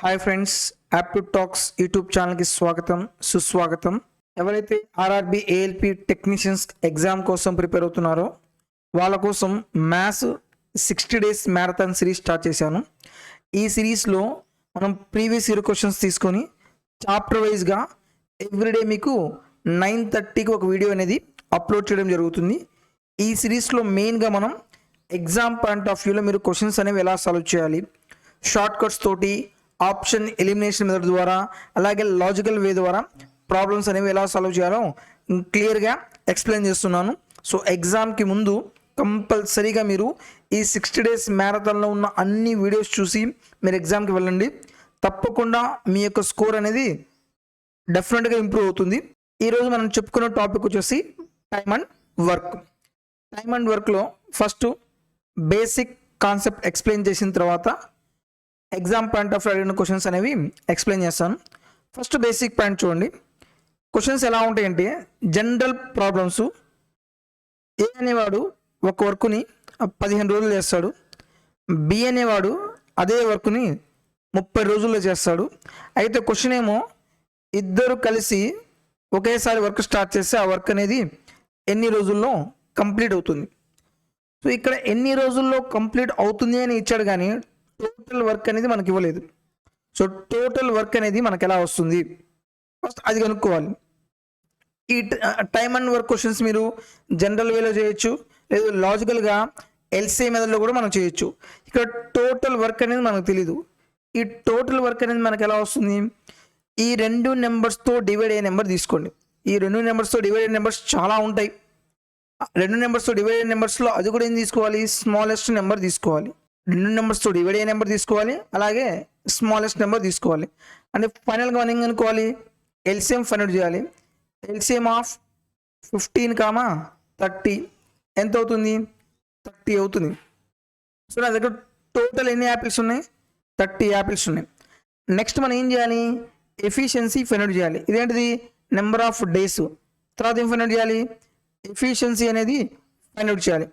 Hi friends, aptitude talks YouTube ఛానల్కి స్వాగతం సుస్వాగతం. ఎవరైతే ఆర్ఆర్బి ఏఎల్పి టెక్నీషియన్స్ ఎగ్జామ్ కోసం ప్రిపేర్ అవుతున్నారో వాళ్ళ కోసం maths 60 days marathon series start చేశాను. ఈ సిరీస్లో మనం ప్రీవియస్ ఇయర్ క్వశ్చన్స్ తీసుకొని చాప్టర్ వైజ్గా ఎవ్రీడే మీకు 9:30కి ఒక వీడియో అనేది అప్లోడ్ చేయడం జరుగుతుంది. ఈ సిరీస్లో మెయిన్గా మనం ఎగ్జామ్ పాయింట్ ఆఫ్ వ్యూలో మీరు క్వశ్చన్స్ అనేవి ఎలా సాల్వ్ చేయాలి, షార్ట్ కట్స్ తోటి, ఆప్షన్ ఎలిమినేషన్ మెథడ్ ద్వారా, అలాగే లాజికల్ వే ద్వారా ప్రాబ్లమ్స్ అనేవి ఎలా సాల్వ్ చేయాలో క్లియర్గా ఎక్స్ప్లెయిన్ చేస్తున్నాను. సో ఎగ్జామ్కి ముందు కంపల్సరీగా మీరు ఈ 60 days మ్యారథాన్లో ఉన్న అన్ని వీడియోస్ చూసి మీరు ఎగ్జామ్కి వెళ్ళండి. తప్పకుండా మీ యొక్క స్కోర్ అనేది డెఫినెట్గా ఇంప్రూవ్ అవుతుంది. ఈరోజు మనం చెప్పుకున్న టాపిక్ వచ్చేసి time and work. Time and వర్క్లో ఫస్ట్ బేసిక్ కాన్సెప్ట్ ఎక్స్ప్లెయిన్ చేసిన తర్వాత ఎగ్జామ్ పాయింట్ ఆఫ్ అడిగిన క్వశ్చన్స్ అనేవి ఎక్స్ప్లెయిన్ చేస్తాను. ఫస్ట్ బేసిక్ పాయింట్ చూడండి. క్వశ్చన్స్ ఎలా ఉంటాయంటే జనరల్ ప్రాబ్లమ్స్. ఏ అనేవాడు ఒక వర్క్ని 15 రోజులు చేస్తాడు, బి అనేవాడు అదే వర్క్ని 30 రోజుల్లో చేస్తాడు. అయితే క్వశ్చన్ ఏమో ఇద్దరు కలిసి ఒకేసారి వర్క్ స్టార్ట్ చేస్తే ఆ వర్క్ అనేది ఎన్ని రోజుల్లో కంప్లీట్ అవుతుంది. సో ఇక్కడ ఎన్ని రోజుల్లో కంప్లీట్ అవుతుంది అని ఇచ్చాడు, కానీ టోటల్ వర్క్ అనేది మనకి ఇవ్వలేదు. సో టోటల్ వర్క్ అనేది మనకు ఎలా వస్తుంది ఫస్ట్ అది కనుక్కోవాలి. ఈ టైమ్ అండ్ వర్క్ క్వశ్చన్స్ మీరు జనరల్ వేలో చేయొచ్చు, లేదు లాజికల్గా ఎల్సీఏ మెథడ్లో కూడా మనం చేయొచ్చు. ఇక్కడ టోటల్ వర్క్ అనేది మనకు తెలీదు. ఈ టోటల్ వర్క్ అనేది మనకు ఎలా వస్తుంది? ఈ రెండు నెంబర్స్తో డివైడ్ అయ్యే నెంబర్ తీసుకోండి. ఈ రెండు నెంబర్స్తో డివైడ్ అయ్యే నెంబర్స్ చాలా ఉంటాయి. రెండు నెంబర్స్తో డివైడ్ అయ్యే నెంబర్స్లో అది కూడా ఏం తీసుకోవాలి? స్మాలెస్ట్ నెంబర్ తీసుకోవాలి. రెండు నెంబర్స్తో డివైడ్ అయ్యే నెంబర్ తీసుకోవాలి, అలాగే స్మాలెస్ట్ నెంబర్ తీసుకోవాలి. అంటే ఫైనల్గా మనం ఏం అనుకోవాలి? ఎల్సిఎం ఫైండ్ అవుట్ చేయాలి. ఎల్సిఎం ఆఫ్ 15, 30 ఎంత అవుతుంది? 30 అవుతుంది. సో నా దగ్గర టోటల్ ఎన్ని యాపిల్స్ ఉన్నాయి? 30 యాపిల్స్ ఉన్నాయి. నెక్స్ట్ మనం ఏం చేయాలి? ఎఫిషియన్సీ ఫైండ్ అవుట్ చేయాలి. ఇదేంటిది? Number of days. తర్వాత ఏం ఫైండ్ అవుట్ చేయాలి? ఎఫిషియన్సీ అనేది ఫైండ్ అవుట్ చేయాలి.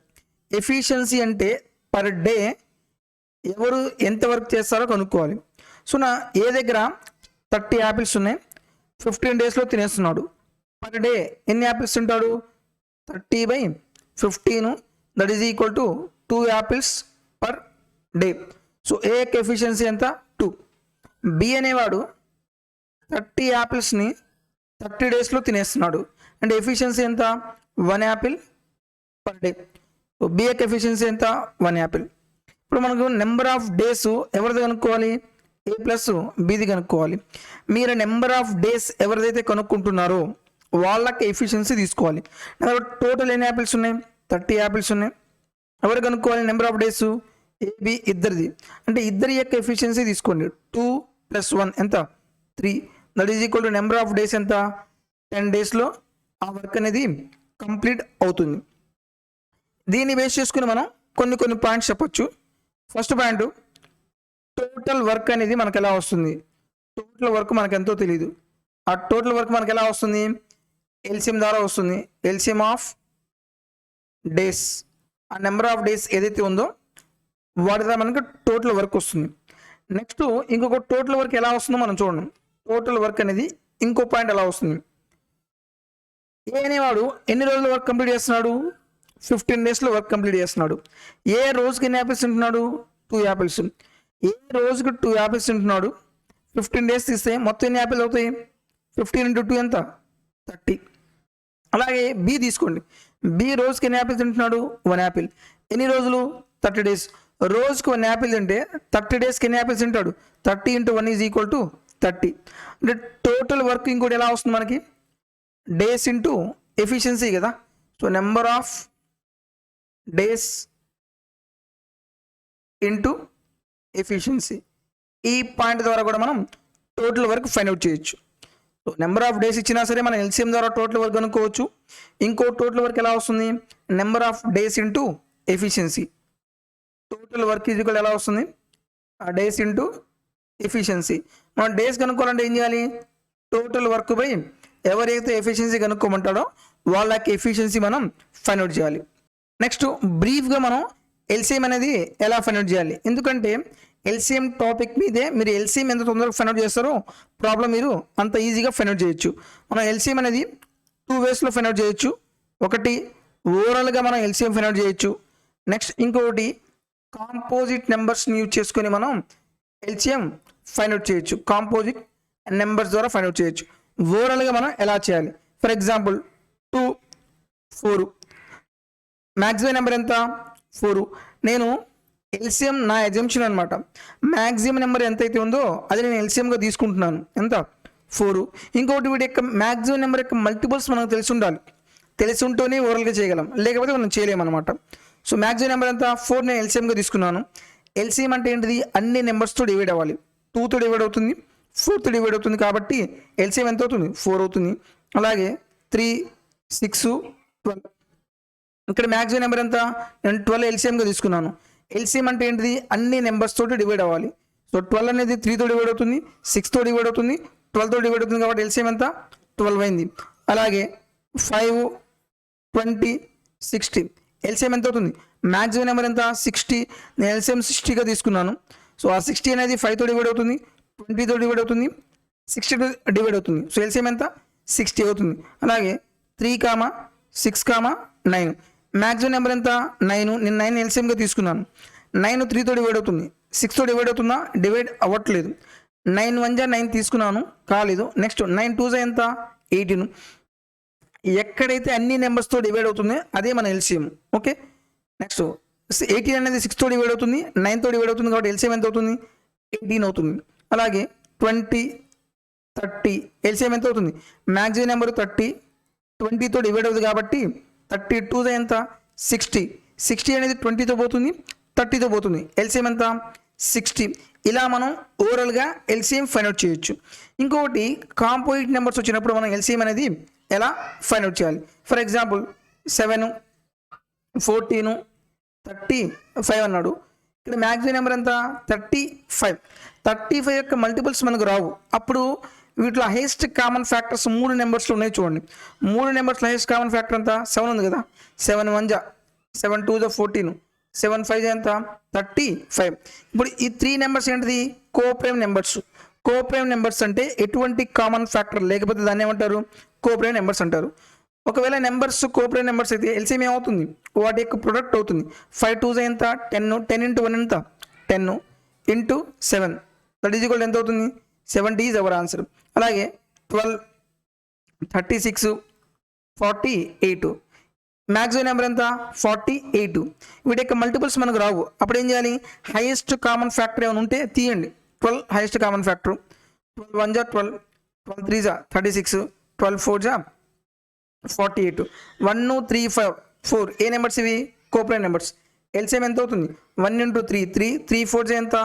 ఎఫిషియన్సీ అంటే పర్ డే ఎవరు ఎంత వర్క్ చేస్తారో కనుక్కోవాలి. సో నా ఏ దగ్గర 30 యాపిల్స్ ఉన్నాయి, 15 daysలో తినేస్తున్నాడు. పర్ డే ఎన్ని యాపిల్స్ తింటాడు? 30/15, that is equal to 2 apples per day. So A యొక్క ఎఫిషియన్సీ ఎంత? 2. బి అనేవాడు 30 యాపిల్స్ని 30 daysలో తినేస్తున్నాడు. అంటే ఎఫిషియన్సీ ఎంత? 1 apple per day. So B యొక్క ఎఫిషియన్సీ ఎంత? 1 యాపిల్. ఇప్పుడు మనకు నెంబర్ ఆఫ్ డేస్ ఎవరిది కనుక్కోవాలి? ఏ ప్లస్ బిది కనుక్కోవాలి. మీరు నెంబర్ ఆఫ్ డేస్ ఎవరిదైతే కనుక్కుంటున్నారో వాళ్ళకి ఎఫిషియన్సీ తీసుకోవాలి. టోటల్ ఎన్ని యాపిల్స్ ఉన్నాయి? 30 యాపిల్స్ ఉన్నాయి. ఎవరు కనుక్కోవాలి? నెంబర్ ఆఫ్ డేస్ ఏబి ఇద్దరిది. అంటే ఇద్దరి యొక్క ఎఫిషియన్సీ తీసుకోండి. 2 + 1 ఎంత? 3. That is equal to number of days ఎంత? 10 daysలో ఆ వర్క్ అనేది కంప్లీట్ అవుతుంది. దీన్ని బేస్ చేసుకుని మనం కొన్ని పాయింట్స్ చెప్పొచ్చు. ఫస్ట్ పాయింట్, టోటల్ వర్క్ అనేది మనకు ఎలా వస్తుంది? టోటల్ వర్క్ మనకు ఎంతో తెలియదు. ఆ టోటల్ వర్క్ మనకు ఎలా వస్తుంది? ఎల్సిఎం ద్వారా వస్తుంది. ఎల్సిఎం ఆఫ్ డేస్, ఆ నెంబర్ ఆఫ్ డేస్ ఏదైతే ఉందో వాటి ద్వారా మనకు టోటల్ వర్క్ వస్తుంది. నెక్స్ట్ ఇంకొక టోటల్ వర్క్ ఎలా వస్తుందో మనం చూడండి. టోటల్ వర్క్ అనేది ఇంకో పాయింట్ ఎలా వస్తుంది? ఏ అనేవాడు ఎన్ని రోజుల వర్క్ కంప్లీట్ చేస్తున్నాడు? 15 daysలో వర్క్ కంప్లీట్ చేస్తున్నాడు. ఏ రోజుకి ఎన్ని యాపిల్స్ తింటున్నాడు? 2 యాపిల్స్. ఏ రోజుకి 2 యాపిల్స్ తింటున్నాడు? 15 days తీస్తే మొత్తం ఎన్ని యాపిల్ అవుతాయి? 15 × 2 ఎంత? 30. అలాగే బి తీసుకోండి. బి రోజుకి ఎన్ని యాపిల్స్ తింటున్నాడు? 1 యాపిల్. ఎన్ని రోజులు? 30 days. రోజుకి 1 యాపిల్ తింటే 30 daysకి ఎన్ని యాపిల్స్ తింటాడు? 30 × 1 = 30. అంటే టోటల్ వర్క్ ఇంకోటి ఎలా వస్తుంది మనకి? డేస్ ఇంటూ ఎఫిషియన్సీ కదా. So number of days into efficiency. ఈ పాయింట్ ద్వారా కూడా మనం టోటల్ వర్క్ ఫైండ్ అవుట్ చేయొచ్చు. సో నెంబర్ ఆఫ్ డేస్ ఇచ్చినా సరే మనం ఎల్సిఎం ద్వారా టోటల్ వర్క్ అనుకోవచ్చు. ఇంకో టోటల్ వర్క్ ఎలా వస్తుంది? Number of days into efficiency. Total work is equal ఎలా వస్తుంది? ఆ డేస్ ఇంటూ ఎఫిషియన్సీ. మనం డేస్ కనుక్కోవాలంటే ఏం చేయాలి? టోటల్ వర్క్ బై ఎవరైతే ఎఫిషియన్సీ కనుక్కోమంటాడో వాళ్ళకి ఎఫిషియన్సీ మనం ఫైండ్ అవుట్ చేయాలి. నెక్స్ట్ బ్రీఫ్గా మనం ఎల్సిఎం అనేది ఎలా ఫైండ్ అవుట్ చేయాలి? ఎందుకంటే ఎల్సిఎం టాపిక్ మీదే మీరు ఎల్సిఎం ఎంత తొందరగా ఫైండ్ అవుట్ చేస్తారో ప్రాబ్లం మీరు అంత ఈజీగా ఫైండ్ అవుట్ చేయొచ్చు. మనం ఎల్సిఎం అనేది 2 వేస్లో ఫైండ్ అవుట్ చేయొచ్చు. ఒకటి ఓవరాల్గా మనం ఎల్సిఎం ఫైండ్ అవుట్ చేయొచ్చు. నెక్స్ట్ ఇంకొకటి కాంపోజిట్ నెంబర్స్ని యూజ్ చేసుకొని మనం ఎల్సిఎం ఫైండ్ అవుట్ చేయొచ్చు. కాంపోజిట్ నెంబర్స్ ద్వారా ఫైండ్ అవుట్ చేయొచ్చు. ఓవరాల్గా మనం ఎలా చేయాలి? ఫర్ ఎగ్జాంపుల్ 2, 4 మ్యాక్సిమం నెంబర్ ఎంత? 4. నేను ఎల్సిఎం నా ఎగ్జామ్షన్ అనమాట. మ్యాక్సిమం నెంబర్ ఎంతైతే ఉందో అది నేను ఎల్సిఎంగా తీసుకుంటున్నాను. ఎంత? 4. ఇంకొకటి వీటి యొక్క మ్యాక్సిమం నెంబర్ యొక్క మల్టిపుల్స్ మనకు తెలిసి ఉండాలి. తెలిసి ఉంటేనే ఓవరాల్గా చేయగలం, లేకపోతే మనం చేయలేమన్నమాట. సో మ్యాక్సిమం నెంబర్ ఎంత? 4 నేను ఎల్సిఎంగా తీసుకున్నాను. ఎల్సిఎం అంటే ఏంటిది? అన్ని నెంబర్స్తో డివైడ్ అవ్వాలి. 2తో డివైడ్ అవుతుంది, 4తో డివైడ్ అవుతుంది. కాబట్టి ఎల్సిఎం ఎంత అవుతుంది? 4 అవుతుంది. అలాగే 3, 6, 12. ఇక్కడ మ్యాక్సిమం నెంబర్ ఎంత? నేను 12 ఎల్సిఎంగా తీసుకున్నాను. ఎల్సిఎం అంటే ఏంటిది? అన్ని నెంబర్స్ తోటి డివైడ్ అవ్వాలి. సో 12 అనేది 3తో డివైడ్ అవుతుంది, 6తో డివైడ్ అవుతుంది, 12తో డివైడ్ అవుతుంది. కాబట్టి ఎల్సిఎం ఎంత? 12 అయింది. అలాగే 5, 20, 60 ఎల్సిఎం ఎంత అవుతుంది? మ్యాక్సిమం నెంబర్ ఎంత? 60. నేను ఎల్సిఎం 60గా తీసుకున్నాను. సో ఆ 60 అనేది 5తో డివైడ్ అవుతుంది, 20తో డివైడ్ అవుతుంది, 60తో డివైడ్ అవుతుంది. సో ఎల్సిఎం ఎంత? 60 అవుతుంది. అలాగే 3, 6, 9 మ్యాక్సిమం నెంబర్ ఎంత? 9. నేను 9 ఎల్సిఎంగా తీసుకున్నాను. 9 3తో డివైడ్ అవుతుంది, 6తో డివైడ్ అవుతుందా? డివైడ్ అవ్వట్లేదు. 9 1 9 తీసుకున్నాను, కాలేదు. నెక్స్ట్ 9 2 ఎంత? 18. ఎక్కడైతే అన్ని నెంబర్స్తో డివైడ్ అవుతుంది అదే మన ఎల్సిఎం. ఓకే. నెక్స్ట్ 18 అనేది 6తో డివైడ్ అవుతుంది, 9తో డివైడ్ అవుతుంది. కాబట్టి ఎల్సిఎం ఎంత అవుతుంది? 18 అవుతుంది. అలాగే 20, 30 ఎల్సిఎం ఎంత అవుతుంది? మ్యాక్సిమం నెంబర్ 30, 20తో డివైడ్ అవుతుంది. కాబట్టి 32 ఎంత? 60. 60 అనేది 20తో పోతుంది, 30తో పోతుంది. ఎల్సిఎం ఎంత? 60. ఇలా మనం ఓవరాల్గా ఎల్సిఎం ఫైండ్ అవుట్ చేయొచ్చు. ఇంకొకటి కాంపోజిట్ నెంబర్స్ వచ్చినప్పుడు మనం ఎల్సిఎం అనేది ఎలా ఫైండ్ అవుట్ చేయాలి? ఫర్ ఎగ్జాంపుల్ 7, 14, 35 అన్నాడు. ఇక్కడ మ్యాక్సిమం నెంబర్ ఎంత? 35. 35 యొక్క మల్టిపుల్స్ మనకు రావు. అప్పుడు వీటిలో హైయెస్ట్ కామన్ ఫ్యాక్టర్స్ 3 నెంబర్స్లో ఉన్నాయి చూడండి. 3 నెంబర్స్లో హైయెస్ట్ కామన్ ఫ్యాక్టర్ ఎంత? 7 ఉంది కదా. 7 1 7 2 14, 7 5 ఎంత? 35. ఇప్పుడు ఈ 3 నెంబర్స్ ఏంటిది? Coprime numbers. కోప్రైమ్ నెంబర్స్ అంటే ఎటువంటి కామన్ ఫ్యాక్టర్ లేకపోతే దాన్ని ఏమంటారు? కోప్రైమ్ నెంబర్స్ అంటారు. ఒకవేళ నెంబర్స్ కోప్రైమ్ నెంబర్స్ అయితే ఎల్సిఎం ఏమవుతుంది? వాటి యొక్క ప్రొడక్ట్ అవుతుంది. 5 2 ఎంత? 10. 10 into 1 ఎంత? 10 into 7 దట్ ఈజ్ ఈక్వల్ ఎంత అవుతుంది? 70 ఈజ్ అవర్ ఆన్సర్. అలాగే 12, 36, 48 మ్యాక్సిమం నెంబర్ ఎంత? 48. వీటి యొక్క మల్టిపుల్స్ మనకు రావు. అప్పుడు ఏం చేయాలి? హైయెస్ట్ కామన్ ఫ్యాక్టర్ ఏమైనా ఉంటే తీయండి. 12 హైయెస్ట్ కామన్ ఫ్యాక్టర్. 12 1 12, 12 3 36, 12 4 48. 1 3 5 4 ఏ నెంబర్స్ ఇవి? Coprime numbers. ఎల్సిఎం ఎంత అవుతుంది? 1 into 3 3 3 4 ఎంత?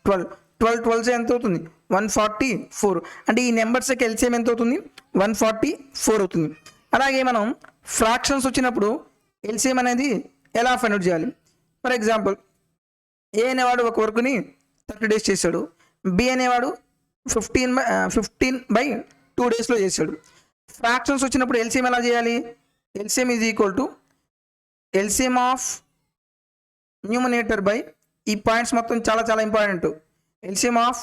12 12 12 ఎంత అవుతుంది? 144. అంటే ఈ నెంబర్స్కి ఎల్సిఎం ఎంత అవుతుంది? 144 అవుతుంది. అలాగే మనం ఫ్రాక్షన్స్ వచ్చినప్పుడు ఎల్సిఎం అనేది ఎలా ఫైండ్ అవుట్ చేయాలి? ఫర్ ఎగ్జాంపుల్ ఏ అనేవాడు ఒక వర్క్ని 30 days చేశాడు, బి అనేవాడు 15/2 daysలో చేశాడు. ఫ్రాక్షన్స్ వచ్చినప్పుడు ఎల్సిఎం ఎలా చేయాలి? LCM is equal to LCM of numerator by, ఈ పాయింట్స్ మొత్తం చాలా చాలా important. LCM of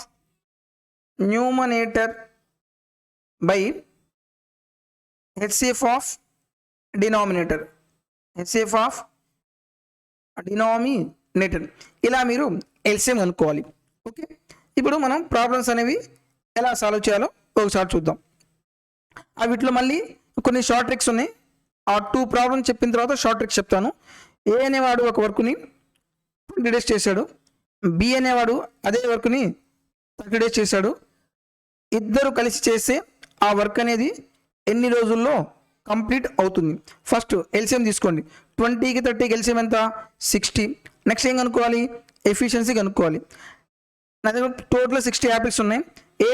numerator by HCF of denominator. HCF of denominator. ఇలా మీరు ఎల్సిఎం కనుక్కోవాలి. ఓకే. ఇప్పుడు మనం ప్రాబ్లమ్స్ అనేవి ఎలా సాల్వ్ చేయాలో ఒకసారి చూద్దాం. వీటిలో మళ్ళీ కొన్ని షార్ట్ ట్రిక్స్ ఉన్నాయి. ఆ 2 ప్రాబ్లమ్స్ చెప్పిన తర్వాత షార్ట్ ట్రిక్స్ చెప్తాను. ఏ అనేవాడు ఒక వర్క్ని 20 days చేశాడు, బి అనేవాడు అదే వర్క్ని 30 days చేశాడు. ఇద్దరు కలిసి చేస్తే ఆ వర్క్ అనేది ఎన్ని రోజుల్లో కంప్లీట్ అవుతుంది? ఫస్ట్ ఎల్సిఎం తీసుకోండి. 20కి 30కి ఎల్సిఎం ఎంత? 60. నెక్స్ట్ ఏం కనుక్కోవాలి? ఎఫిషియన్సీ కనుక్కోవాలి. నా దగ్గర టోటల్ 60 యాపిల్స్ ఉన్నాయి.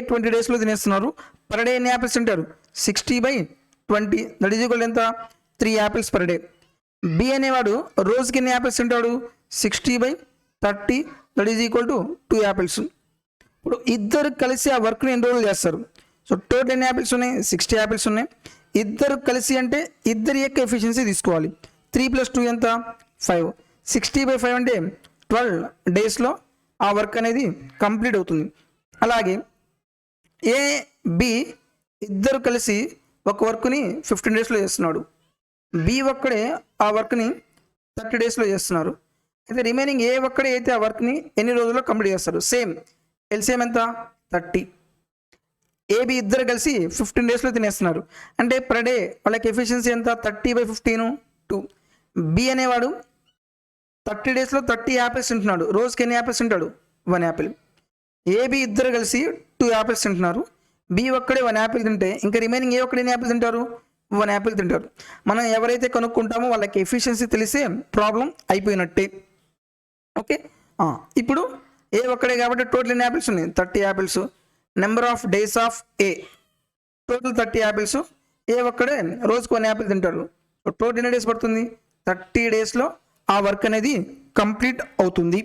20 daysలో తినేస్తున్నారు. పర్ డే ఎన్ని యాపిల్స్ తింటారు? 60/20 దట్ ఈజ్ ఈక్వల్ ఎంత? 3 యాపిల్స్ పర్ డే. బి అనేవాడు రోజుకి ఎన్ని యాపిల్స్ తింటాడు? 60/30 that is equal to 2 apples. ఇప్పుడు ఇద్దరు కలిసి ఆ వర్క్ని ఎన్ని రోజులు చేస్తారు? సో టోటల్ ఎన్ని యాపిల్స్ ఉన్నాయి? 60 యాపిల్స్ ఉన్నాయి. ఇద్దరు కలిసి అంటే ఇద్దరి యొక్క ఎఫిషియన్సీ తీసుకోవాలి. 3 + 2 ఎంత? 5. 60/5 అంటే 12 daysలో ఆ వర్క్ అనేది కంప్లీట్ అవుతుంది. అలాగే ఏ బి ఇద్దరు కలిసి ఒక వర్క్ని 15 డేస్లో చేస్తున్నాడు. బి ఒక్కడే ఆ వర్క్ని 30 డేస్లో చేస్తున్నారు. అయితే రిమైనింగ్ ఏ ఒక్కడే అయితే ఆ వర్క్ని ఎన్ని రోజుల్లో కంప్లీట్ చేస్తారు? సేమ్ ఎల్సిఎం ఎంత? 30. ఏబి ఇద్దరు కలిసి 15 డేస్లో తినేస్తున్నారు. అంటే పర్ డే వాళ్ళకి ఎఫిషియన్సీ ఎంత? 30/15 2. బి అనేవాడు 30 డేస్లో 30 యాపిల్స్ తింటున్నాడు. రోజుకి ఎన్ని యాపిల్స్ తింటాడు? 1 యాపిల్. ఏబి ఇద్దరు కలిసి 2 యాపిల్స్ తింటున్నారు. బి ఒక్కడే 1 యాపిల్ తింటే ఇంకా రిమైనింగ్ ఏ ఒక్కడే ఎన్ని యాపిల్ తింటారు? 1 యాపిల్ తింటారు. మనం ఎవరైతే కనుక్కుంటామో వాళ్ళకి ఎఫిషియన్సీ తెలిసే ప్రాబ్లం అయిపోయినట్టే. ఓకే, ఇప్పుడు ఏ ఒక్కడే కాబట్టి టోటల్ ఎన్ని యాపిల్స్ ఉన్నాయి? 30 apples. Number of days of A total 30 apples. A ఒక్కడే రోజుకు 1 యాపిల్ తింటారు. టోటల్ ఎన్ని డేస్ పడుతుంది? 30 డేస్లో ఆ వర్క్ అనేది కంప్లీట్ అవుతుంది.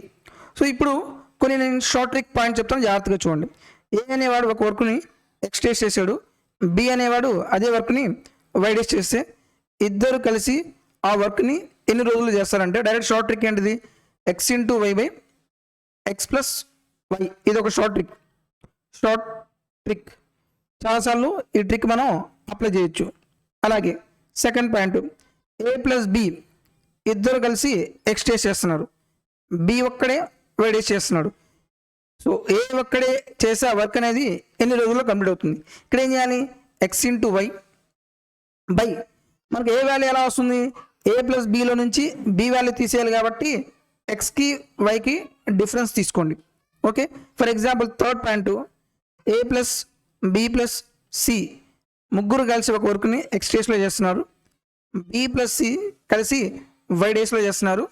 సో ఇప్పుడు కొన్ని నేను షార్ట్ ట్రిక్ పాయింట్ చెప్తాను, జాగ్రత్తగా చూడండి. ఏ అనేవాడు ఒక వర్క్ని ఎక్స్ డేస్ చేశాడు. బి అనేవాడు అదే వర్క్ని వై డేస్ చేస్తే ఇద్దరు కలిసి ఆ వర్క్ని ఎన్ని రోజులు చేస్తారంటే డైరెక్ట్ షార్ట్ ట్రిక్ ఏంటిది? X into why by X plus Y. ఇది ఒక షార్ట్ ట్రిక్. చాలాసార్లు ఈ ట్రిక్ మనం అప్లై చేయొచ్చు. అలాగే second point, A plus B ఇద్దరు కలిసి ఎక్స్ డేస్ చేస్తున్నారు. బి ఒక్కడే వై డేస్ చేస్తున్నాడు. సో ఏ ఒక్కడే చేసే వర్క్ అనేది ఎన్ని రోజుల్లో కంప్లీట్ అవుతుంది? ఇక్కడ ఏం చేయాలి? ఎక్స్ ఇంటూ వై బై మనకు ఏ వాల్యూ ఎలా వస్తుంది? ఏ ప్లస్ బిలో నుంచి బి వాల్యూ తీసేయాలి కాబట్టి ఎక్స్కి వైకి డిఫరెన్స్ తీసుకోండి. Okay, for example third point, A plus B plus C ముగ్గురు కలిసి ఒక వర్క్ని ఎక్స్ డేస్లో చేస్తున్నారు. బి ప్లస్ సి కలిసి వై డేస్లో చేస్తున్నారు.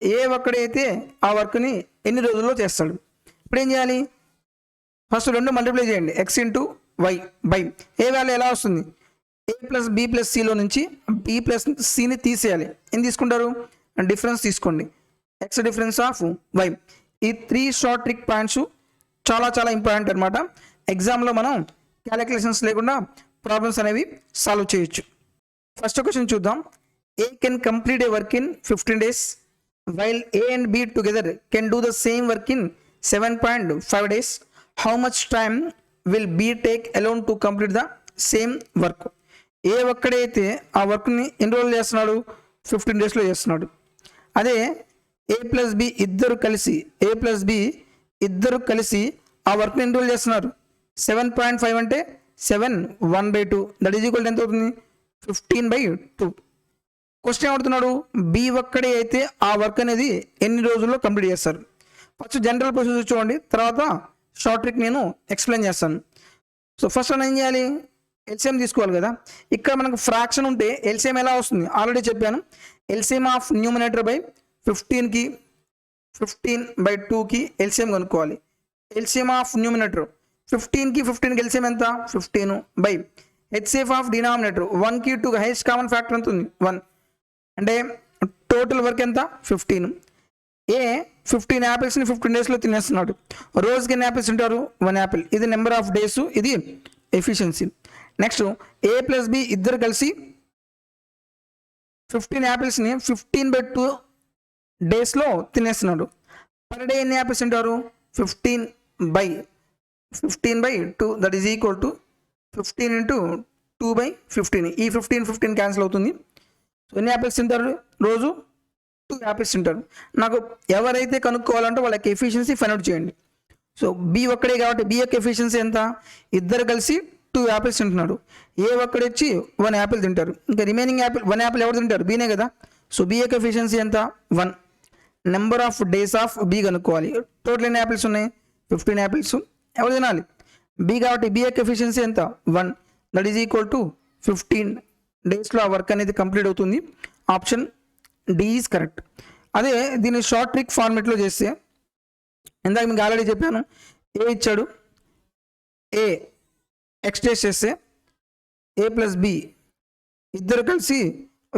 ఏ ఒక్కడైతే ఆ వర్క్ని ఎన్ని రోజుల్లో చేస్తాడు? ఇప్పుడు ఏం చేయాలి? ఫస్ట్ రెండు మల్టిప్లై చేయండి. X into why by A value ఎలా వస్తుంది? ఏ ప్లస్ బి ప్లస్ సిలో నుంచి బి ప్లస్ సిని తీసేయాలి. ఏం తీసుకుంటారు? డిఫరెన్స్ తీసుకోండి. X difference of Y. ఈ 3 షార్ట్ ట్రిక్ పాయింట్స్ చాలా చాలా ఇంపార్టెంట్ అనమాట. ఎగ్జామ్లో మనం క్యాలిక్యులేషన్స్ లేకుండా ప్రాబ్లమ్స్ అనేవి సాల్వ్ చేయొచ్చు. ఫస్ట్ క్వశ్చన్ చూద్దాం. ఏ can complete A work in 15 days while A and B together can do the same work in 7.5 days. How much time will B take alone to complete the same work? ఏ ఒక్కడైతే ఆ వర్క్ని ఎన్ని రోజులు చేస్తున్నాడు? 15 డేస్లో చేస్తున్నాడు. అదే ఏ plus B ఇద్దరు కలిసి ఆ వర్క్ని ఎన్ని రోజులు చేస్తున్నారు? 7.5 అంటే 7 1/2 దట్ ఈజ్ ఈక్వల్ ఎంత అవుతుంది? 15/2. క్వశ్చన్ ఏమడుతున్నాడు? బి ఒక్కడే అయితే ఆ వర్క్ అనేది ఎన్ని రోజుల్లో కంప్లీట్ చేస్తారు? ఫస్ట్ జనరల్ ప్రొసీజర్ చూడండి, తర్వాత షార్ట్ ట్రిక్ నేను ఎక్స్ప్లెయిన్ చేస్తాను. సో ఫస్ట్ మనం ఏం చేయాలి? ఎల్సిఎం తీసుకోవాలి కదా. ఇక్కడ మనకు ఫ్రాక్షన్ ఉంటే ఎల్సిఎం ఎలా వస్తుంది? ఆల్రెడీ చెప్పాను. ఎల్సిఎం ఆఫ్ న్యూమినేటర్ బై 15కి 15/2కి ఎల్సిఎం కనుక్కోవాలి. ఎల్సిఎం ఆఫ్ న్యూమినేటర్ 15కి ఎల్సిఎం ఎంత? 15 బై హెచ్సిఎఫ్ ఆఫ్ డినామినేటర్ 1కి 2 హైయెస్ట్ కామన్ ఫ్యాక్టర్ ఎంత ఉంది? 1. అంటే టోటల్ వర్క్ ఎంత? 15. ఏ 15 యాపిల్స్ని 15 డేస్లో తినేస్తున్నాడు. రోజుకి ఎన్ని యాపిల్స్ తింటారు? 1 యాపిల్. ఇది నెంబర్ ఆఫ్ డేస్, ఇది ఎఫిషియన్సీ. నెక్స్ట్ ఏ ప్లస్ బి ఇద్దరు కలిసి 15 యాపిల్స్ని 15/2 డేస్లో తినేస్తున్నాడు. పర్ డే ఎన్ని యాపిల్స్ తింటారు? 15/2 that is equal to 15 into 2/15. ఈ 15 క్యాన్సిల్ అవుతుంది. సో ఎన్ని యాపిల్స్ తింటారు? రోజు 2 యాపిల్స్ తింటారు. నాకు ఎవరైతే కనుక్కోవాలంటే వాళ్ళకి ఎఫిషియన్సీ ఫైండ్ అవుట్ చేయండి. సో బి ఒక్కడే కాబట్టి బి యొక్క ఎఫిషియన్సీ ఎంత? ఇద్దరు కలిసి 2 యాపిల్స్ తింటున్నాడు. ఏ ఒక్కడే వచ్చి 1 యాపిల్ తింటారు. ఇంకా రిమైనింగ్ 1 యాపిల్ ఎవరు తింటారు? బీనే కదా. సో బి యొక్క ఎఫిషియన్సీ ఎంత? 1. Number of days of B కనుక్కోవాలి. టోటల్ ఎన్ని యాపిల్స్ ఉన్నాయి? 15 యాపిల్స్. ఎవరు తినాలి? బి కాబట్టి బి యొక్క ఎఫిషియన్సీ ఎంత? 1. దట్ ఈజ్ ఈక్వల్ టు 15 డేస్లో ఆ వర్క్ అనేది కంప్లీట్ అవుతుంది. Option D is correct. అదే దీన్ని షార్ట్ ట్రిక్ ఫార్మేట్లో చేస్తే, ఇందాక మీకు ఆల్రెడీ చెప్పాను, ఏ ఇచ్చాడు, ఏ ఎక్స్ డేస్ చేస్తే ఏ ప్లస్ బి ఇద్దరు కలిసి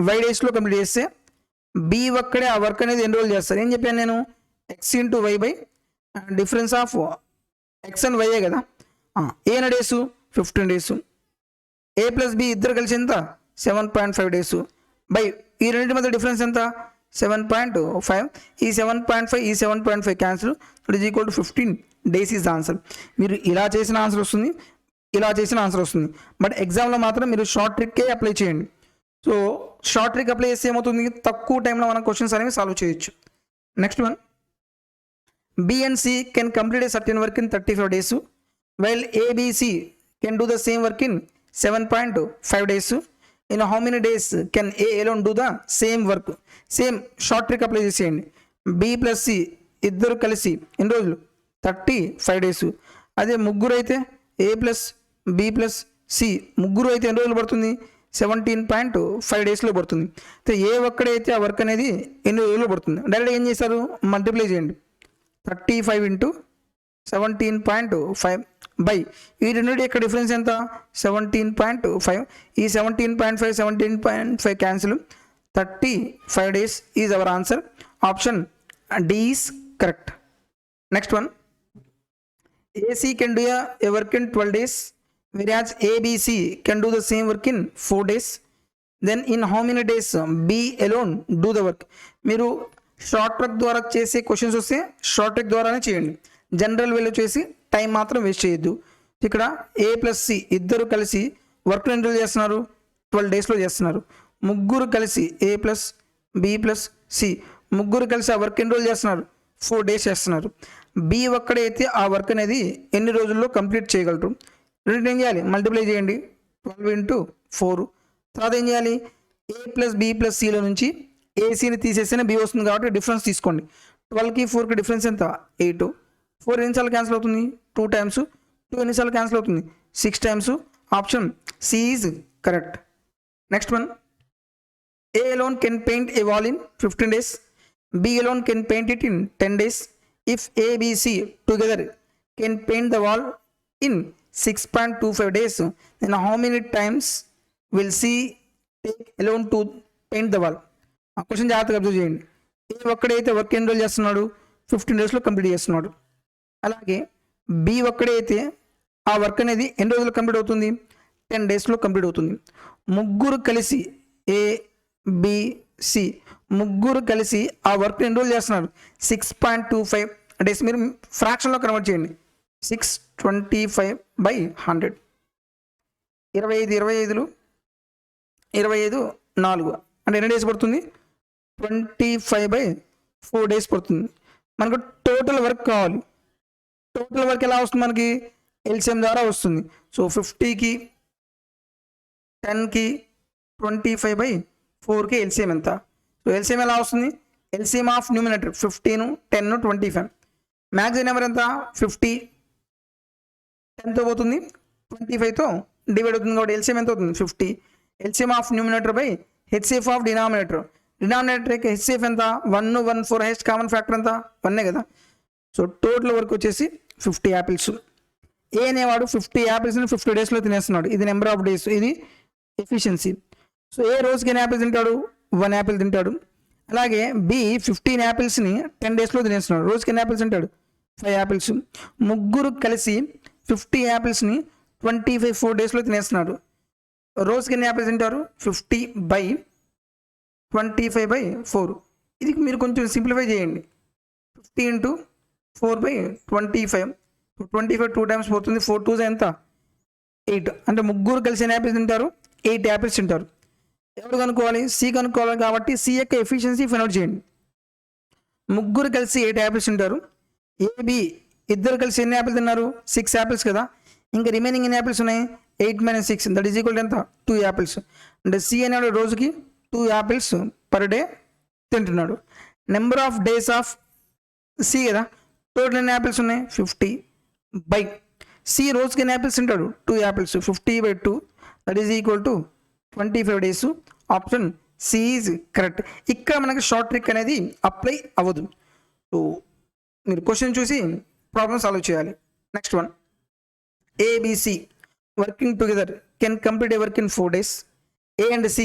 వై డేస్లో కంప్లీట్ చేస్తే బి ఒక్కడే ఆ వర్క్ అనేది ఎన్ని రోజులు చేస్తారు? ఏం చెప్పాను నేను? X into why by difference of x and వైయే కదా. ఏ నా days? 15 days. A plus B ఇద్దరు కలిసి ఎంత? 7.5 డేసు బై ఈ రెండింటి మధ్య డిఫరెన్స్ ఎంత? 7.5, ఈ 7.5 ఈ 7.5 cancel, that is equal to 15 days is answer. మీరు ఇలా చేసిన ఆన్సర్ వస్తుంది, ఇలా చేసిన ఆన్సర్ వస్తుంది. బట్ ఎగ్జామ్లో మాత్రం మీరు షార్ట్ ట్రిక్కే అప్లై చేయండి. సో షార్ట్ ట్రిక్ అప్లై చేస్తే ఏమవుతుంది, తక్కువ టైంలో మనం క్వశ్చన్స్ అనేవి సాల్వ్ చేయొచ్చు. Next one, B and C can complete a certain work in 35 days, while A, B, C can do the same work in 7.5 days. In how many days can A alone do the same work? Same short trick apply చేసేయండి. B plus C ఇద్దరు కలిసి ఎన్ని రోజులు, 35 days. అదే ముగ్గురు అయితే A plus B plus C ముగ్గురు అయితే ఎన్ని రోజులు పడుతుంది, 17.5 డేస్లో పడుతుంది. అయితే ఏ ఒక్కడైతే ఆ వర్క్ అనేది ఎన్ని రోజుల్లో పడుతుంది, డైరెక్ట్ ఏం చేస్తారు, మల్టిప్లై చేయండి. 35 into 17.5 బై ఈ రెండింటి యొక్క డిఫరెన్స్ ఎంత, 17.5. ఈ 17.5 17.5 cancel, 35 days is our answer. Option D is correct. Next one, AC can do a work in 12 days, whereas ABC can do the same work in 4 days. Then in how many days B alone do the work? మీరు short trick ద్వారా చేసే questions వస్తే short trick ద్వారానే చేయండి. General వేలో చేసి time మాత్రం waste చేయొద్దు. ఇక్కడ A plus C ఇద్దరు కలిసి వర్క్ ఎన్ని రోజులు చేస్తున్నారు, 12 డేస్లో చేస్తున్నారు. ముగ్గురు కలిసి A plus B plus C ముగ్గురు కలిసి ఆ వర్క్ ఎన్ని రోజులు చేస్తున్నారు, 4 days చేస్తున్నారు. B ఒక్కడైతే ఆ వర్క్ అనేది ఎన్ని రోజుల్లో కంప్లీట్ చేయగలరు, రెండు ఏం చేయాలి, మల్టిప్లై చేయండి. 12 into 4. తర్వాత ఏం చేయాలి, A plus B plus Cలో నుంచి ఏసీని తీసేస్తేనే బి వస్తుంది కాబట్టి డిఫరెన్స్ తీసుకోండి. 12కి 4కి డిఫరెన్స్ ఎంత, 8. 4 ఎన్నిసార్లు క్యాన్సిల్ అవుతుంది, 2 times. 2 ఎన్నిసార్లు క్యాన్సిల్ అవుతుంది, 6 times. Option C is correct. Next one, A alone can paint a wall in 15 days, B alone can paint it in 10 days. If A, B, C together can paint the wall in 6.25 days, then how many times will C take alone to paint the wall? ఆ question జాగ్రత్తగా observe చేయండి. ఏ ఒక్కడైతే work ఎన్ని రోజులు చేస్తున్నాడు, 15 daysలో complete చేస్తున్నాడు. అలాగే B ఒక్కడైతే ఆ work అనేది ఎన్ని రోజులు కంప్లీట్ అవుతుంది, 10 daysలో కంప్లీట్ అవుతుంది. ముగ్గురు కలిసి ఏ బి సి ముగ్గురు కలిసి ఆ వర్క్ ఎన్ని రోజులు చేస్తున్నారు, 6.25 days. మీరు ఫ్రాక్షన్లో కన్వర్ట్ చేయండి. 625/100, 25 4 అంటే ఎన్ని డేస్ పడుతుంది, 25/4 days పడుతుంది. మనకు టోటల్ వర్క్ కావాలి. టోటల్ వర్క్ ఎలా వస్తుంది, మనకి ఎల్సిఎం ద్వారా వస్తుంది. సో 50కి 10కి 25/4కి ఎల్సిఎం ఎంత. సో ఎల్సిఎం ఎలా వస్తుంది, LCM of numerator 15, 10, 25. Maximum number ఎంత, 50 10తో పోతుంది, 25తో డివైడ్ అవుతుంది కాబట్టి ఎల్సిఎం ఎంత అవుతుంది, 50. LCM of numerator by HCF of denominator. డినామినేటర్కి హెచ్సిఎఫ్ ఎంత, 1, 1, 4 హైయెస్ట్ కామన్ ఫ్యాక్టర్ ఎంత, 1 కదా. సో టోటల్ వర్క్ వచ్చేసి 50 యాపిల్స్. ఏ అనేవాడు 50 యాపిల్స్ని 50 daysలో తినేస్తున్నాడు. ఇది నెంబర్ ఆఫ్ డేస్, ఇది ఎఫిషియన్సీ. సో ఏ రోజుకి ఎన్ని యాపిల్స్ తింటాడు, 1 యాపిల్ తింటాడు. అలాగే బి 15 యాపిల్స్ని 10 daysలో తినేస్తున్నాడు. రోజుకి ఎన్ని యాపిల్స్ తింటాడు, 5 యాపిల్స్. ముగ్గురు కలిసి 50 యాపిల్స్ని 25/4 daysలో తినేస్తున్నాడు. రోజుకి ఎన్ని యాపిల్స్ తింటారు, 50/25/4. ఇది మీరు కొంచెం సింప్లిఫై చేయండి. 50 into 4/25. 25 2 times పోతుంది, 4 2s ఎంత, 8. అంటే ముగ్గురు కలిసి ఎన్ని యాపిల్స్ తింటారు, 8 యాపిల్స్ తింటారు. ఎవరు కనుక్కోవాలి, సి కనుక్కోవాలి కాబట్టి సి యొక్క ఎఫిషియన్సీ ఫైండ్ అవుట్ చేయండి. ముగ్గురు కలిసి 8 యాపిల్స్ తింటారు. ఏబి ఇద్దరు కలిసి ఎన్ని యాపిల్స్ తిన్నారు, 6 యాపిల్స్ కదా. ఇంకా రిమైనింగ్ ఎన్ని యాపిల్స్ ఉన్నాయి, 8 - 6 దట్ ఈజ్ ఈక్వల్ టు ఎంత, 2 యాపిల్స్. అంటే సి అనేవాడు రోజుకి 2 యాపిల్స్ పర్ డే తింటున్నాడు. Number of days of C కదా, టోటల్ ఎన్ని యాపిల్స్ ఉన్నాయి, 50 బై సి రోజుకి ఎన్ని యాపిల్స్ తింటాడు, 2 apples. 50/2 that is equal to 25 days. Option C is correct. ఇక్కడ మనకి షార్ట్ ట్రిక్ అనేది అప్లై అవ్వదు. సో మీరు క్వశ్చన్ చూసి ప్రాబ్లమ్ సాల్వ్ చేయాలి. Next one, ABC working together can complete a work in 4 days. A and C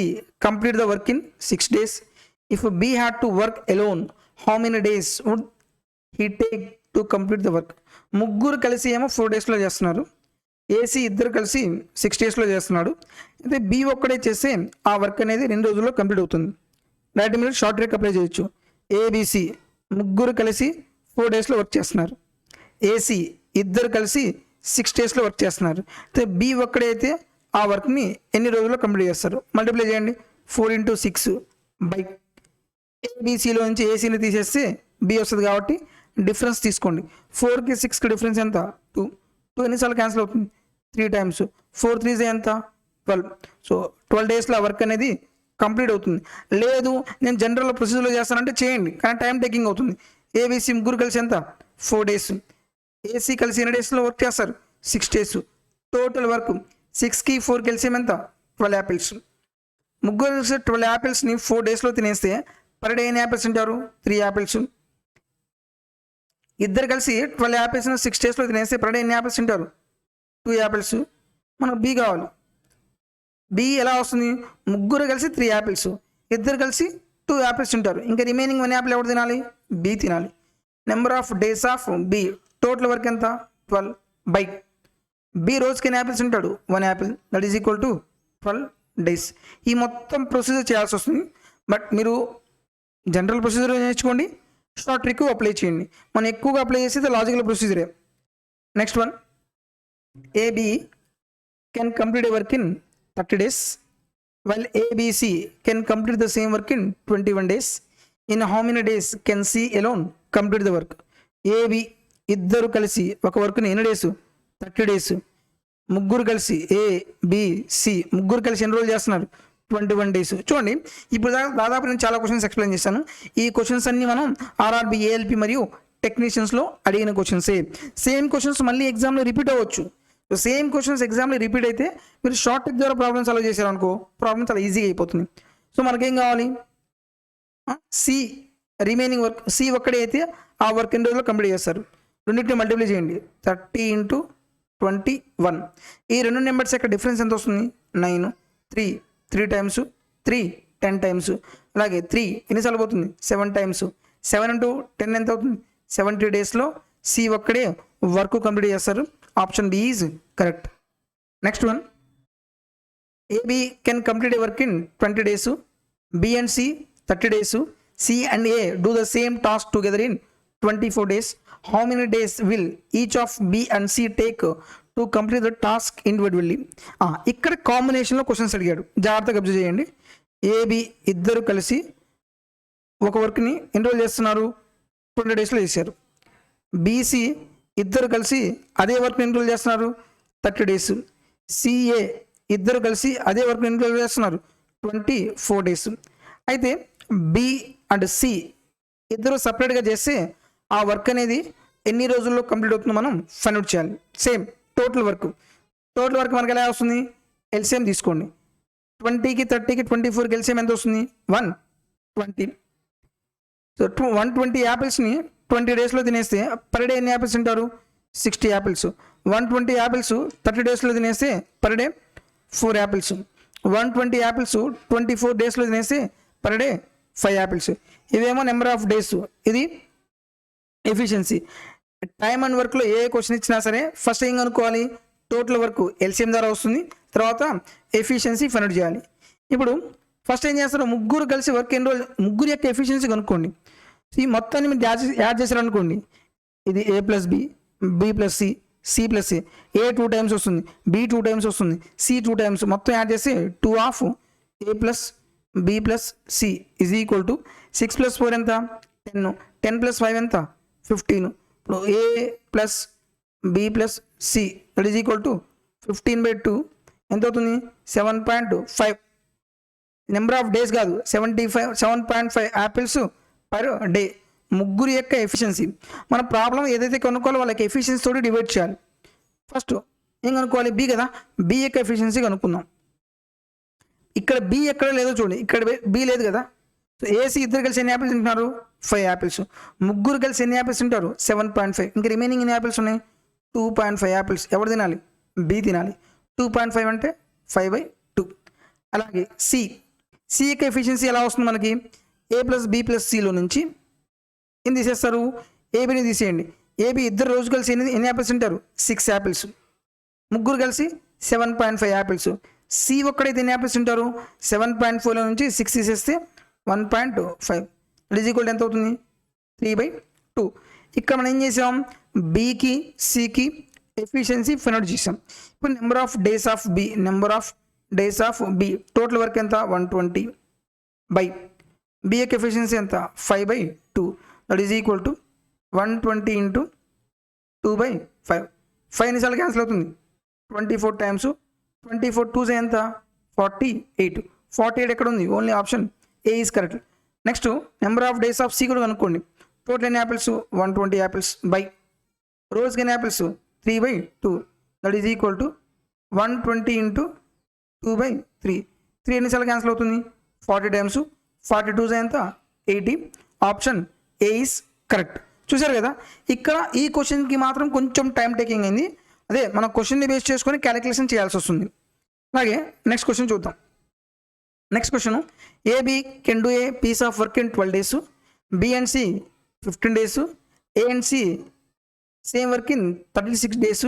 complete the work in 6 days. If B had to work alone, how many days would he take to complete the work? ముగ్గురు కలిసి ఏమో 4 daysలో చేస్తున్నారు. AC ఇద్దరు కలిసి 6 daysలో చేస్తున్నాడు. అయితే B ఒక్కడే చేస్తే ఆ వర్క్ అనేది 2 రోజుల్లో కంప్లీట్ అవుతుంది. డైరెక్ట్ మీరు షార్ట్ ట్రిక్ అప్లై చేయొచ్చు. ఏబిసి ముగ్గురు కలిసి 4 డేస్లో వర్క్ చేస్తున్నారు. ఏసీ ఇద్దరు కలిసి 6 డేస్లో వర్క్ చేస్తున్నారు. అయితే బి ఒక్కడైతే ఆ వర్క్ని ఎన్ని రోజుల్లో కంప్లీట్ చేస్తారు? మల్టిప్లై చేయండి. 4 × 6 బై ఏబిసిలో నుంచి ఏసీని తీసేస్తే బి వస్తుంది కాబట్టి డిఫరెన్స్ తీసుకోండి. 4కి 6కి డిఫరెన్స్ ఎంత? 2 ఎన్నిసార్లు క్యాన్సిల్ అవుతుంది? 3 టైమ్స్. 4 3 ఎంత? 12. సో 12 డేస్లో వర్క్ అనేది కంప్లీట్ అవుతుంది. లేదు నేను జనరల్ ప్రొసీజర్లో చేస్తానంటే చేయండి, కానీ టైం టేకింగ్ అవుతుంది. ఏబిసి ముగ్గురు కలిసి ఎంత? 4 డేస్. ఏసీ కలిసి ఎన్ని డేస్లో వర్క్ చేస్తారు? 6 డేస్. టోటల్ వర్క్ 6కి 4కి కలిసి ఎంత? 12 యాపిల్స్. ముగ్గురు కలిసి 12 యాపిల్స్ని 4 డేస్లో తినేస్తే పర్ డే ఎన్ని యాపిల్స్ తింటారు? 3 యాపిల్స్. ఇద్దరు కలిసి 12 యాపిల్స్ని 6 డేస్లో తినేస్తే పర్ డే ఎన్ని యాపిల్స్ తింటారు? 2 యాపిల్స్. మనకు బి కావాలి. బి ఎలా వస్తుంది? ముగ్గురు కలిసి 3 యాపిల్స్, ఇద్దరు కలిసి 2 యాపిల్స్ తింటారు. ఇంకా రిమైనింగ్ 1 యాపిల్ ఎవరు తినాలి? బి తినాలి. Number of days of B, total work ఎంత? 12 బై బి రోజుకి ఎన్ని యాపిల్స్ తింటాడు? 1 apple. That is equal to 12 days. ఈ మొత్తం ప్రొసీజర్ చేయాల్సి వస్తుంది. బట్ మీరు జనరల్ ప్రొసీజర్ నేర్చుకోండి, షార్ట్ ట్రిక్ అప్లై చేయండి. మనం ఎక్కువగా అప్లై చేసేది లాజికల్ ప్రొసీజరే. Next one, AB can complete work in 30 days while ABC can complete the same work in 21 days. In how many days can C alone complete the work? AB ఇద్దరు కలిసి ఒక వర్క్ని ఎన్ని డేస్? 30 డేస్. ముగ్గురు కలిసి ABC ముగ్గురు కలిసి ఎన్ని రోజులు చేస్తున్నారు? 21 డేస్. చూడండి, ఇప్పుడు దాదాపు నేను చాలా క్వశ్చన్స్ ఎక్స్ప్లెయిన్ చేశాను. ఈ క్వశ్చన్స్ అన్ని మనం ఆర్ఆర్బి, ఏఎల్పి మరియు టెక్నీషియన్స్లో అడిగిన క్వశ్చన్సే. సేమ్ క్వశ్చన్స్ మళ్ళీ ఎగ్జామ్లో రిపీట్ అవ్వచ్చు. సేమ్ క్వశ్చన్స్ ఎగ్జామ్లో రిపీట్ అయితే మీరు షార్ట్ ట్రిక్ ద్వారా ప్రాబ్లమ్ సాల్వ్ చేశారనుకో, ప్రాబ్లమ్ చాలా ఈజీగా అయిపోతుంది. సో మనకేం కావాలి? C remaining work. సి ఒక్కడే అయితే ఆ వర్క్ ఎన్ని రోజుల్లో కంప్లీట్ చేస్తారు? రెండింటిని మల్టిప్లై చేయండి. 30 × 21. ఈ రెండు నెంబర్స్ యొక్క డిఫరెన్స్ ఎంత వస్తుంది? 9. 3 టైమ్స్ 3 10 టైమ్స్. అలాగే 3 ఎన్నిసార్లు పోతుంది? 7 టైమ్స్. 7 × 10 ఎంత అవుతుంది? 70 డేస్లో సి ఒక్కడే వర్క్ కంప్లీట్ చేస్తారు. Option B is correct. Next one, AB can complete work in 20 days. B and C 30 days. C and A do the same task together in 24 days. How many days will each of B and C take to complete the task individually? ఇక్కడ కాంబినేషన్లో questions అడిగాడు, జాగ్రత్తగా observe చేయండి. AB ఇద్దరు కలిసి ఒక వర్క్ని ఎన్ని రోజులు చేస్తున్నారు? 20 డేస్లో చేశారు. బీసీ ఇద్దరు కలిసి అదే వర్క్ ఎన్ని రోజులు చేస్తున్నారు? 30 డేస్. సిఏ ఇద్దరు కలిసి అదే వర్క్ ఎన్ని రోజులు చేస్తున్నారు? 24 డేస్. అయితే బి అండ్ సి ఇద్దరు సపరేట్గా చేస్తే ఆ వర్క్ అనేది ఎన్ని రోజుల్లో కంప్లీట్ అవుతుందో మనం ఫైండ్ అవుట్ చేయాలి. సేమ్ టోటల్ వర్క్ మనకి ఎలా వస్తుంది? ఎల్సిఎం తీసుకోండి. 20కి 30కి 24కి ఎల్సిఎం ఎంత వస్తుంది? 120. సో 120 యాపిల్స్ని 20 డేస్లో తినేస్తే పర్ డే ఎన్ని యాపిల్స్ తింటారు? 60 యాపిల్స్. 120 యాపిల్స్ 30 డేస్లో తినేస్తే పర్ డే 4 యాపిల్స్. 120 యాపిల్స్ 24 డేస్లో తినేస్తే పర్ డే 5 యాపిల్స్. ఇవేమో నెంబర్ ఆఫ్ డేస్, ఇది ఎఫిషియన్సీ. టైమ్ అండ్ వర్క్లో ఏ క్వశ్చన్ ఇచ్చినా సరే ఫస్ట్ ఏం కనుక్కోవాలి? టోటల్ వర్క్ ఎల్సిఎం ద్వారా వస్తుంది, తర్వాత ఎఫిషియన్సీ ఫైండ్ అవుట్ చేయాలి. ఇప్పుడు ఫస్ట్ ఏం చేస్తారు? ముగ్గురు కలిసి వర్క్ ఎన్ని రోజులు, ముగ్గురు యొక్క ఎఫిషియన్సీ కనుక్కోండి. ఈ మొత్తాన్ని మీరు యాడ్ చేశారనుకోండి, ఇది A + B, B + C, C + A. A 2 times వస్తుంది, B 2 టైమ్స్ వస్తుంది, C 2 టైమ్స్. మొత్తం యాడ్ చేస్తే 2 of A + B + C is equal to 6 + 4 ఎంత? 10. 10 + 5 ఎంత? 15. ఇప్పుడు A + B + C that is equal to 15/2 ఎంత అవుతుంది? 7.5. నెంబర్ ఆఫ్ డేస్ కాదు, 7.5 యాపిల్స్ పర్ డే. ముగ్గురు యొక్క ఎఫిషియన్సీ. మన ప్రాబ్లం ఏదైతే కనుక్కోవాలో వాళ్ళకి ఎఫిషియన్సీ తోటి డివైడ్ చేయాలి. ఫస్ట్ ఏం కనుక్కోవాలి? బి కదా, బి యొక్క ఎఫిషియన్సీ కనుక్కుందాం. ఇక్కడ బి ఎక్కడ లేదో చూడండి, ఇక్కడ బి లేదు కదా. సో ఏసీ ఇద్దరు కలిసి ఎన్ని యాపిల్స్ తింటున్నారు? 5 యాపిల్స్. ముగ్గురు కలిసి ఎన్ని యాపిల్స్ తింటారు? 7.5. ఇంకా రిమైనింగ్ ఎన్ని యాపిల్స్ ఉన్నాయి? 2.5 యాపిల్స్. ఎవరు తినాలి? బి తినాలి. 2.5 అంటే 5/2. అలాగే సి యొక్క ఎఫిషియన్సీ ఎలా వస్తుంది మనకి? A + B + Cలో నుంచి ఏం తీసేస్తారు? ఏబిని తీసేయండి. ఏబి ఇద్దరు రోజు కలిసి ఎన్ని యాపిల్స్ తింటారు? 6 యాపిల్స్. ముగ్గురు కలిసి 7.5 యాపిల్స్. సి ఒక్కడైతే ఎన్ని యాపిల్స్ తింటారు? 7.4లో నుంచి 6 తీసేస్తే 1.5 దట్ ఈజ్ ఈక్వల్ ఎంత అవుతుంది 3/2. ఇక్కడ మనం ఏం చేసాం, బీకి సికి ఎఫిషియన్సీ ఫైండ్ అవుట్ చేసాం. ఇప్పుడు number of days of B total work ఎంత 120 బై బి యొక్క ఎఫిషియన్సీ ఎంత 5/2 that is equal to 120 into 2/5. 5 నిమిషాలు క్యాన్సిల్ అవుతుంది. 24 టైమ్స్ 24 2 ఎంత 48 ఎక్కడ ఉంది, only option A is correct. Next number of days of C కూడా కనుక్కోండి. టోటల్ ఎన్ని యాపిల్స్ 120 యాపిల్స్ బై రోజుకి ఎన్ని apples 3/2 that is equal to 120 into 2/3. 3 ఎన్నిసార్లు క్యాన్సిల్ అవుతుంది 40 టైమ్స్ 42 ఎంత 80. Option A is correct. చూసారు కదా, ఇక్కడ ఈ క్వశ్చన్కి మాత్రం కొంచెం టైం టేకింగ్ అయింది. అదే మన క్వశ్చన్ని బేస్ చేసుకొని క్యాలిక్యులేషన్ చేయాల్సి వస్తుంది. అలాగే నెక్స్ట్ క్వశ్చన్ చూద్దాం. Next question, A B can do a piece of work in 12 days, B and C 15 days, A and C same work in 36 days.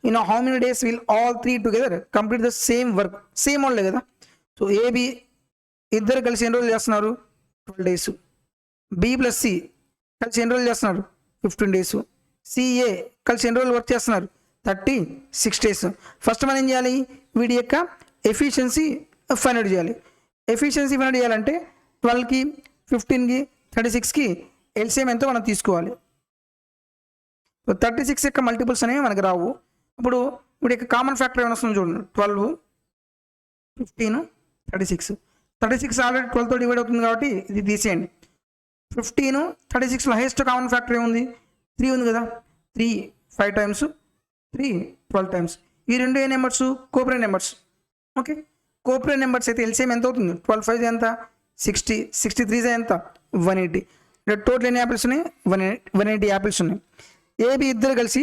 In how many days will all three together complete the same work? Same వాళ్ళే కదా. So AB ఇద్దరు కలిసి ఎన్ని రోజులు చేస్తున్నారు 12 days, B plus C కలిసి ఎన్ని రోజులు చేస్తున్నారు 15 days, సిఏ కలిసి ఎన్ని రోజులు వర్క్ చేస్తున్నారు 36 days. ఫస్ట్ మనం ఏం చేయాలి, వీడి యొక్క ఎఫిషియన్సీ ఫైండ్ అవుట్ చేయాలి. ఎఫిషియన్సీ ఫైండ్ అవుట్ చేయాలంటే 12కి 15కి 36కి ఎల్సిఎం ఎంతో మనం తీసుకోవాలి. 36 యొక్క మల్టిపుల్స్ అనేవి మనకు రావు. ఇప్పుడు వీడి యొక్క కామన్ ఫ్యాక్టర్ ఏమైనా వస్తుంది చూడండి, 12 15 36. 36 ఆల్రెడీ 12తో డివైడ్ అవుతుంది కాబట్టి ఇది తీసేయండి. 15 36లో హైయెస్ట్ కామన్ ఫ్యాక్టర్ ఏముంది 3 ఉంది కదా. 3 5 టైమ్స్ 3 12 టైమ్స్. ఈ రెండు ఏ numbers coprime numbers. Okay, coprime numbers అయితే ఎల్సిఎం ఎంత అవుతుంది 12 5 ఎంత 60, 63 ఎంత 180. టోటల్ ఎన్ని యాపిల్స్ ఉన్నాయి 180 యాపిల్స్ ఉన్నాయి. ఏబి ఇద్దరు కలిసి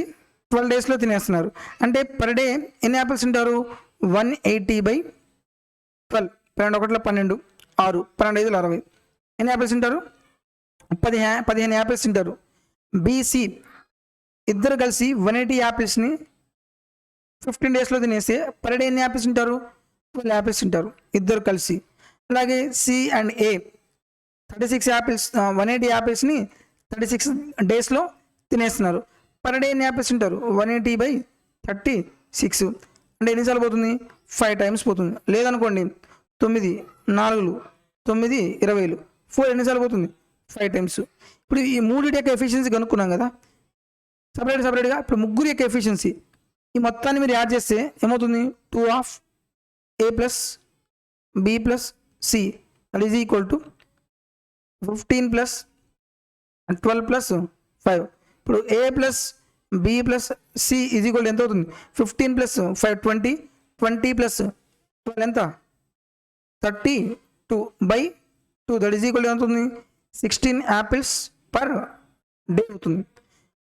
12 daysలో తినేస్తున్నారు. అంటే పర్ డే ఎన్ని యాపిల్స్ తింటారు 180/12. 12 12 6 12 5 60. ఎన్ని యాపిల్స్ తింటారు 15 యాపిల్స్ తింటారు. బీసీ ఇద్దరు కలిసి 180 యాపిల్స్ని 15 daysలో తినేస్తే పర్ డే ఎన్ని యాపిల్స్ తింటారు 12 యాపిల్స్ తింటారు ఇద్దరు కలిసి. అలాగే సి అండ్ ఏ 36 యాపిల్స్ 180 యాపిల్స్ని 36 daysలో తినేస్తున్నారు. పర్ డే ఎన్ని యాపిల్స్ తింటారు 180/36. అంటే ఎన్నిసార్లు పోతుంది 5 టైమ్స్ పోతుంది. లేదనుకోండి 9 4 9 20 4 ఎన్నిసార్లు పోతుంది 5 టైమ్స్. ఇప్పుడు ఈ మూడింటి యొక్క ఎఫిషియన్సీ కనుక్కున్నాం కదా సపరేట్గా. ఇప్పుడు ముగ్గురు యొక్క ఎఫిషియన్సీ ఈ మొత్తాన్ని మీరు యాడ్ చేస్తే ఏమవుతుంది 2 of A plus B plus C that is equal to 15 plus 12 plus 5. ఇప్పుడు A plus B plus C is equal ఎంత అవుతుంది 15 ప్లస్ 5 20, 20 ప్లస్ 12 ఎంత 32/2 దట్ ఈజ్ ఈక్వల్ ఎంత అవుతుంది 16 యాపిల్స్ పర్ డే అవుతుంది.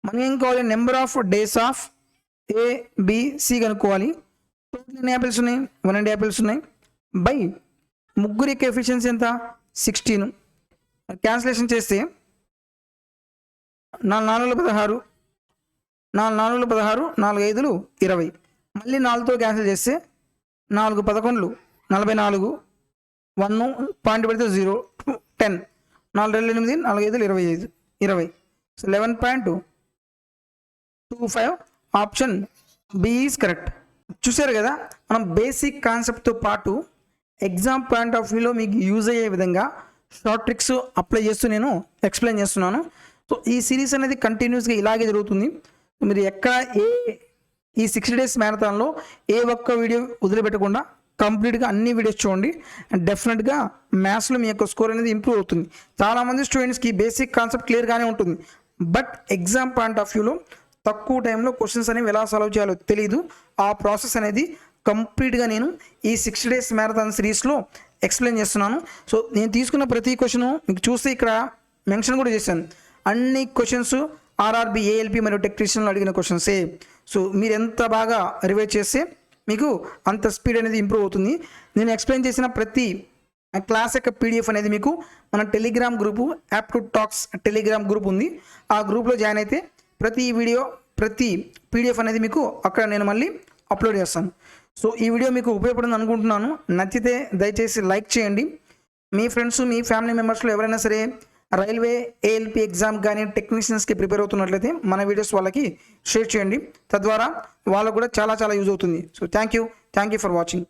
మనం ఏం కావాలి number of days of A B C కనుక్కోవాలి. టోటల్ ఎన్ని యాపిల్స్ ఉన్నాయి 180 యాపిల్స్ ఉన్నాయి బై ముగ్గురు యొక్క ఎఫిషియన్సీ ఎంత 16. క్యాన్సిలేషన్ చేస్తే 4 4 16 4 4 16 4 5 20. మళ్ళీ 4తో క్యాన్సిల్ చేస్తే 4 11 44 1 పాయింట్ పెడితే 0 10 4 2 8 4 5 25 20. So 11.25 option B is correct. చూసారు కదా, మనం బేసిక్ కాన్సెప్ట్తో పాటు ఎగ్జామ్ పాయింట్ ఆఫ్ వ్యూలో మీకు యూజ్ అయ్యే విధంగా షార్ట్ ట్రిక్స్ అప్లై చేస్తూ నేను ఎక్స్ప్లెయిన్ చేస్తున్నాను. సో ఈ సిరీస్ అనేది కంటిన్యూస్గా ఇలాగే జరుగుతుంది. మీరు ఎక్కడ ఈ 60 days మ్యారథాన్లో ఏ ఒక్క వీడియో వదిలిపెట్టకుండా కంప్లీట్గా అన్ని వీడియోస్ చూడండి. అండ్ డెఫినెట్గా మ్యాథ్స్లో మీ యొక్క స్కోర్ అనేది ఇంప్రూవ్ అవుతుంది. చాలామంది స్టూడెంట్స్కి బేసిక్ కాన్సెప్ట్ క్లియర్గానే ఉంటుంది, బట్ ఎగ్జామ్ పాయింట్ ఆఫ్ వ్యూలో తక్కువ టైంలో క్వశ్చన్స్ అనేవి ఎలా సాల్వ్ చేయాలో తెలియదు. ఆ ప్రాసెస్ అనేది కంప్లీట్గా నేను ఈ 60 days మ్యారథాన్ సిరీస్లో ఎక్స్ప్లెయిన్ చేస్తున్నాను. సో నేను తీసుకున్న ప్రతి క్వశ్చను మీకు చూస్తే ఇక్కడ మెన్షన్ కూడా చేశాను. అన్ని క్వశ్చన్స్ ఆర్ఆర్బి ఏఎల్పి మరియు టెక్నీషియన్లు అడిగిన క్వశ్చన్సే. సో మీరు ఎంత బాగా రివైజ్ చేస్తే మీకు అంత స్పీడ్ అనేది ఇంప్రూవ్ అవుతుంది. నేను ఎక్స్ప్లెయిన్ చేసిన ప్రతి క్లాస్ యొక్క పీడిఎఫ్ అనేది మీకు మన Telegram group aptitude talks Telegram group ఉంది. ఆ గ్రూప్లో జాయిన్ అయితే ప్రతి వీడియో ప్రతి పీడిఎఫ్ అనేది మీకు అక్కడ నేను మళ్ళీ అప్లోడ్ చేస్తాను. సో ఈ వీడియో మీకు ఉపయోగపడుతుంది అనుకుంటున్నాను. నచ్చితే దయచేసి లైక్ చేయండి. మీ ఫ్రెండ్స్ మీ ఫ్యామిలీ మెంబర్స్లో ఎవరైనా సరే రైల్వే ఏఎల్పి ఎగ్జామ్ కానీ టెక్నీషియన్స్కి ప్రిపేర్ అవుతున్నట్లయితే మన వీడియోస్ వాళ్ళకి షేర్ చేయండి. తద్వారా వాళ్ళకు కూడా చాలా యూజ్ అవుతుంది. So thank you for watching.